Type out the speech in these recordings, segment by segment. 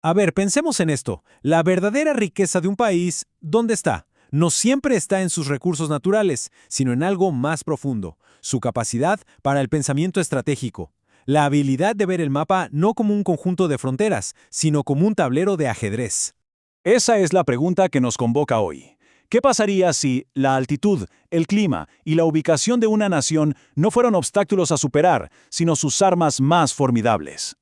A ver, pensemos en esto. La verdadera riqueza de un país, ¿dónde está? No siempre está en sus recursos naturales, sino en algo más profundo, su capacidad para el pensamiento estratégico. La habilidad de ver el mapa no como un conjunto de fronteras, sino como un tablero de ajedrez. Esa es la pregunta que nos convoca hoy. ¿Qué pasaría si la altitud, el clima y la ubicación de una nación no fueran obstáculos a superar, sino sus armas más formidables?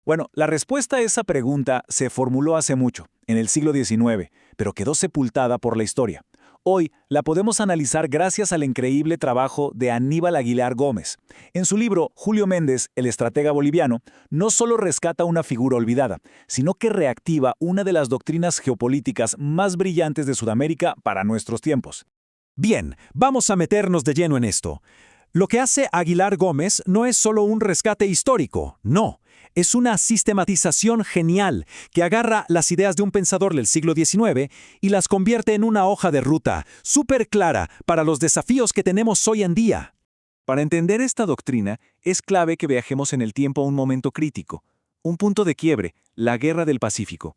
Bueno, la respuesta a esa pregunta se formuló hace mucho, en el siglo XIX, pero quedó sepultada por la historia. Hoy la podemos analizar gracias al increíble trabajo de Aníbal Aguilar Gómez. En su libro Julio Méndez, el estratega boliviano, no solo rescata una figura olvidada, sino que reactiva una de las doctrinas geopolíticas más brillantes de Sudamérica para nuestros tiempos. Bien, vamos a meternos de lleno en esto. Lo que hace Aguilar Gómez no es solo un rescate histórico, no. Es una sistematización genial que agarra las ideas de un pensador del siglo XIX y las convierte en una hoja de ruta súper clara para los desafíos que tenemos hoy en día. Para entender esta doctrina, es clave que viajemos en el tiempo a un momento crítico, un punto de quiebre, la Guerra del Pacífico.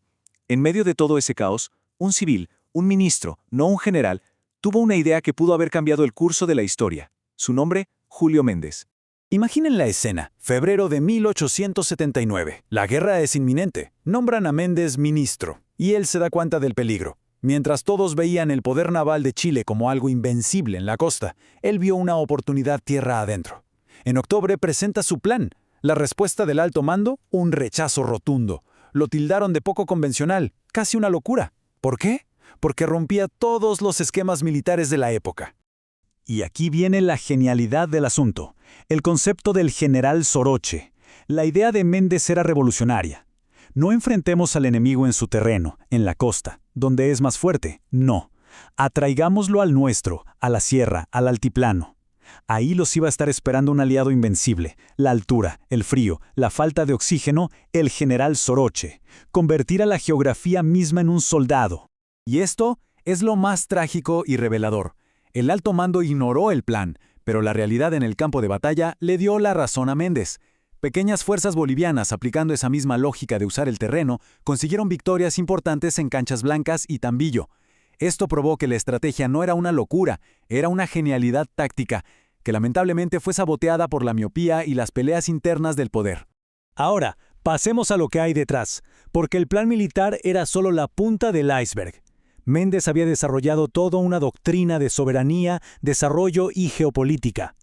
En medio de todo ese caos, un civil, un ministro, no un general, tuvo una idea que pudo haber cambiado el curso de la historia. Su nombre, Julio Méndez. Imaginen la escena, febrero de 1879. La guerra es inminente. Nombran a Méndez ministro, y él se da cuenta del peligro. Mientras todos veían el poder naval de Chile como algo invencible en la costa, él vio una oportunidad tierra adentro. En octubre presenta su plan. La respuesta del alto mando, un rechazo rotundo. Lo tildaron de poco convencional, casi una locura. ¿Por qué? Porque rompía todos los esquemas militares de la época. Y aquí viene la genialidad del asunto, el concepto del general Soroche. La idea de Méndez era revolucionaria. No enfrentemos al enemigo en su terreno, en la costa, donde es más fuerte, no. Atraigámoslo al nuestro, a la sierra, al altiplano. Ahí los iba a estar esperando un aliado invencible, la altura, el frío, la falta de oxígeno, el general Soroche. Convertir a la geografía misma en un soldado. Y esto es lo más trágico y revelador. El alto mando ignoró el plan, pero la realidad en el campo de batalla le dio la razón a Méndez. Pequeñas fuerzas bolivianas, aplicando esa misma lógica de usar el terreno, consiguieron victorias importantes en Canchas Blancas y Tambillo. Esto probó que la estrategia no era una locura, era una genialidad táctica, que lamentablemente fue saboteada por la miopía y las peleas internas del poder. Ahora, pasemos a lo que hay detrás, porque el plan militar era solo la punta del iceberg. Méndez había desarrollado toda una doctrina de soberanía, desarrollo y geopolítica.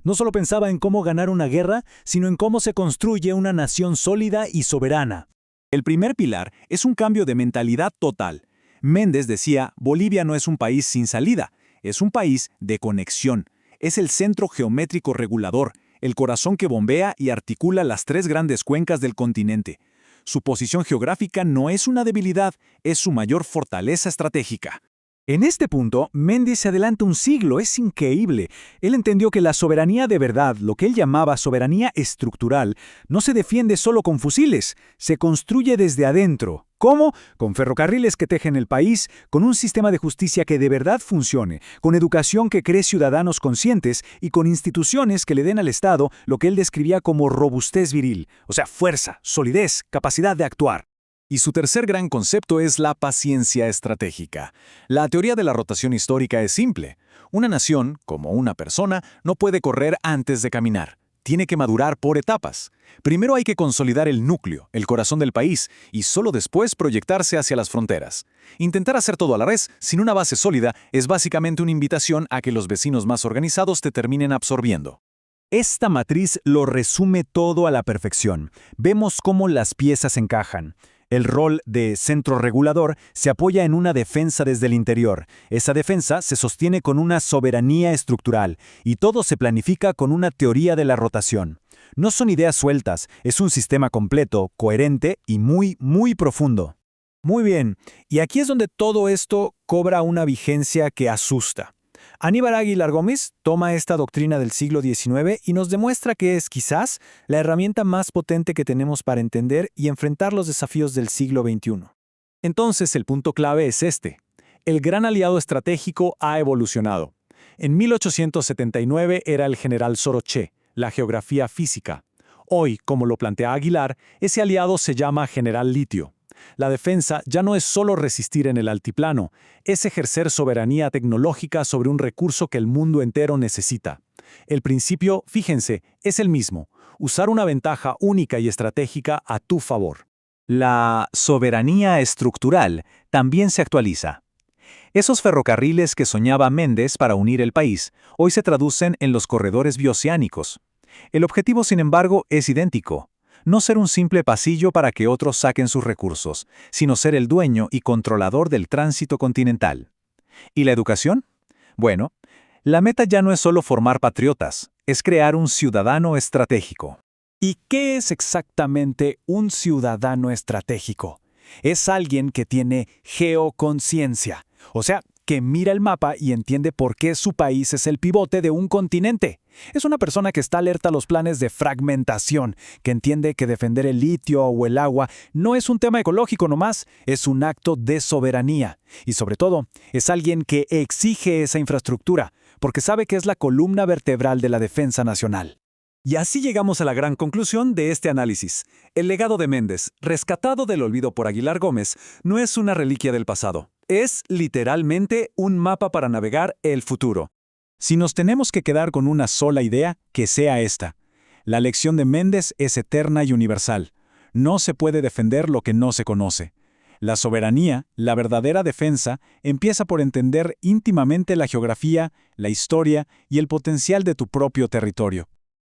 No solo pensaba en cómo ganar una guerra, sino en cómo se construye una nación sólida y soberana. El primer pilar es un cambio de mentalidad total. Méndez decía, Bolivia no es un país sin salida, es un país de conexión. Es el centro geométrico regulador, el corazón que bombea y articula las tres grandes cuencas del continente. Su posición geográfica no es una debilidad, es su mayor fortaleza estratégica. En este punto, Méndez se adelanta un siglo, es increíble. Él entendió que la soberanía de verdad, lo que él llamaba soberanía estructural, no se defiende solo con fusiles, se construye desde adentro. ¿Cómo? Con ferrocarriles que tejen el país, con un sistema de justicia que de verdad funcione, con educación que cree ciudadanos conscientes y con instituciones que le den al Estado lo que él describía como robustez viril, o sea, fuerza, solidez, capacidad de actuar. Y su tercer gran concepto es la paciencia estratégica. La teoría de la rotación histórica es simple. Una nación, como una persona, no puede correr antes de caminar. Tiene que madurar por etapas. Primero hay que consolidar el núcleo, el corazón del país, y solo después proyectarse hacia las fronteras. Intentar hacer todo a la vez, sin una base sólida, es básicamente una invitación a que los vecinos más organizados te terminen absorbiendo. Esta matriz lo resume todo a la perfección. Vemos cómo las piezas encajan. El rol de centro regulador se apoya en una defensa desde el interior. Esa defensa se sostiene con una soberanía estructural y todo se planifica con una teoría de la rotación. No son ideas sueltas, es un sistema completo, coherente y muy, muy profundo. Muy bien, y aquí es donde todo esto cobra una vigencia que asusta. Aníbal Aguilar Gómez toma esta doctrina del siglo XIX y nos demuestra que es quizás la herramienta más potente que tenemos para entender y enfrentar los desafíos del siglo XXI. Entonces el punto clave es este. El gran aliado estratégico ha evolucionado. En 1879 era el general Soroche, la geografía física. Hoy, como lo plantea Aguilar, ese aliado se llama general litio. La defensa ya no es solo resistir en el altiplano, es ejercer soberanía tecnológica sobre un recurso que el mundo entero necesita. El principio, fíjense, es el mismo: usar una ventaja única y estratégica a tu favor. La soberanía estructural también se actualiza. Esos ferrocarriles que soñaba Méndez para unir el país, hoy se traducen en los corredores bioceánicos. El objetivo, sin embargo, es idéntico: no ser un simple pasillo para que otros saquen sus recursos, sino ser el dueño y controlador del tránsito continental. ¿Y la educación? Bueno, la meta ya no es solo formar patriotas, es crear un ciudadano estratégico. ¿Y qué es exactamente un ciudadano estratégico? Es alguien que tiene geoconciencia, o sea, que mira el mapa y entiende por qué su país es el pivote de un continente. Es una persona que está alerta a los planes de fragmentación, que entiende que defender el litio o el agua no es un tema ecológico nomás, es un acto de soberanía. Y sobre todo, es alguien que exige esa infraestructura, porque sabe que es la columna vertebral de la defensa nacional. Y así llegamos a la gran conclusión de este análisis. El legado de Méndez, rescatado del olvido por Aguilar Gómez, no es una reliquia del pasado. Es literalmente un mapa para navegar el futuro. Si nos tenemos que quedar con una sola idea, que sea esta: la lección de Méndez es eterna y universal. No se puede defender lo que no se conoce. La soberanía, la verdadera defensa, empieza por entender íntimamente la geografía, la historia y el potencial de tu propio territorio.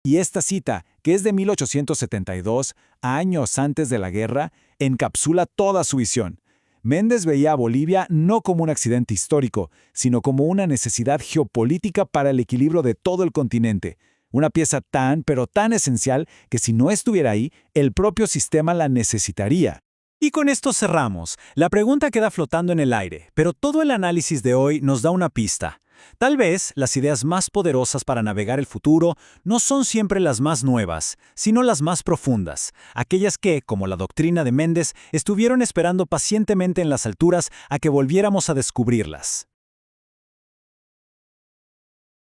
Y esta cita, que es de 1872, años antes de la guerra, encapsula toda su visión. Méndez veía a Bolivia no como un accidente histórico, sino como una necesidad geopolítica para el equilibrio de todo el continente. Una pieza pero tan esencial que si no estuviera ahí, el propio sistema la necesitaría. Y con esto cerramos. La pregunta queda flotando en el aire, pero todo el análisis de hoy nos da una pista. Tal vez las ideas más poderosas para navegar el futuro no son siempre las más nuevas, sino las más profundas, aquellas que, como la doctrina de Méndez, estuvieron esperando pacientemente en las alturas a que volviéramos a descubrirlas.